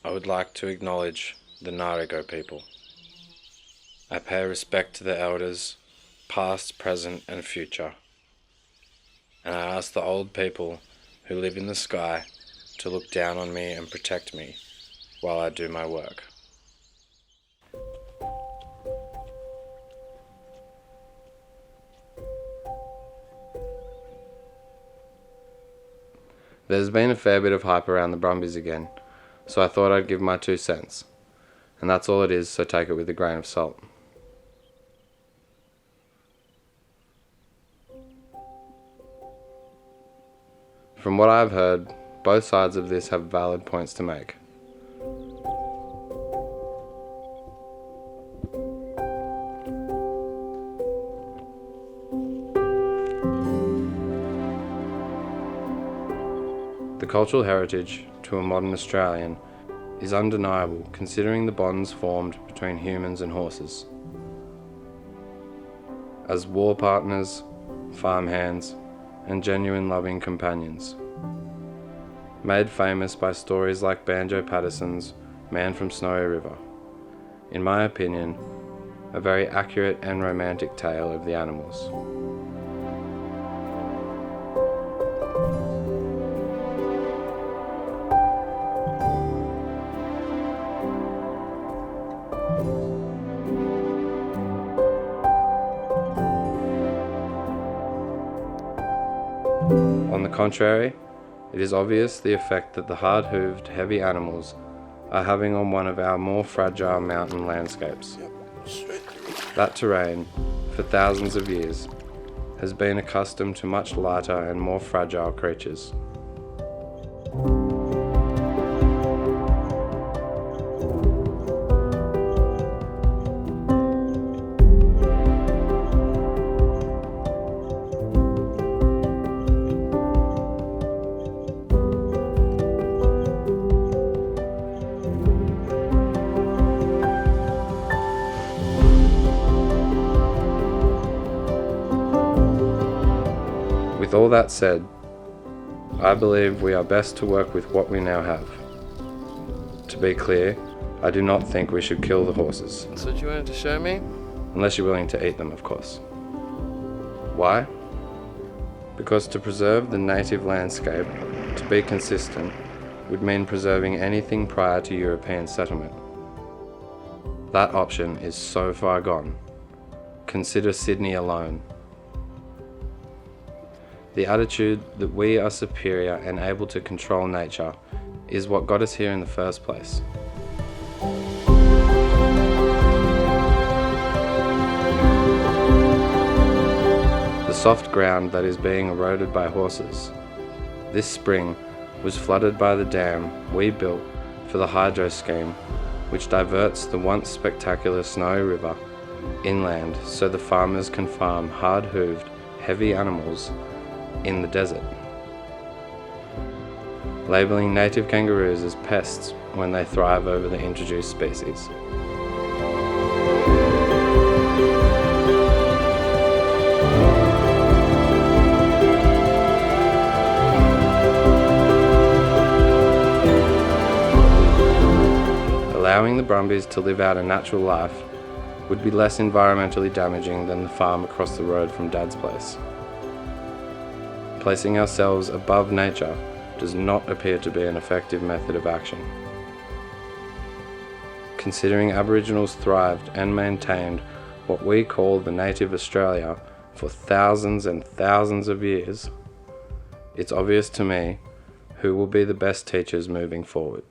I would like to acknowledge the Ngarigo people. I pay respect to the elders, past, present and future. And I ask the old people who live in the sky to look down on me and protect me while I do my work. There's been a fair bit of hype around the Brumbies again, so I thought I'd give my 2 cents. And that's all it is, so take it with a grain of salt. From what I've heard, both sides of this have valid points to make. The cultural heritage to a modern Australian is undeniable, considering the bonds formed between humans and horses. As war partners, farmhands, and genuine loving companions. Made famous by stories like Banjo Patterson's Man from Snowy River. In my opinion, a very accurate and romantic tale of the animals. On the contrary, it is obvious the effect that the hard-hooved, heavy animals are having on one of our more fragile mountain landscapes. That terrain, for thousands of years, has been accustomed to much lighter and more fragile creatures. With all that said, I believe we are best to work with what we now have. To be clear, I do not think we should kill the horses. That's what you wanted to show me? Unless you're willing to eat them, of course. Why? Because to preserve the native landscape, to be consistent, would mean preserving anything prior to European settlement. That option is so far gone. Consider Sydney alone. The attitude that we are superior and able to control nature is what got us here in the first place. The soft ground that is being eroded by horses. This spring was flooded by the dam we built for the hydro scheme, which diverts the once spectacular Snowy River inland so the farmers can farm hard-hooved, heavy animals in the desert, labelling native kangaroos as pests when they thrive over the introduced species. Allowing the Brumbies to live out a natural life would be less environmentally damaging than the farm across the road from Dad's place. Placing ourselves above nature does not appear to be an effective method of action. Considering Aboriginals thrived and maintained what we call the native Australia for thousands and thousands of years, it's obvious to me who will be the best teachers moving forward.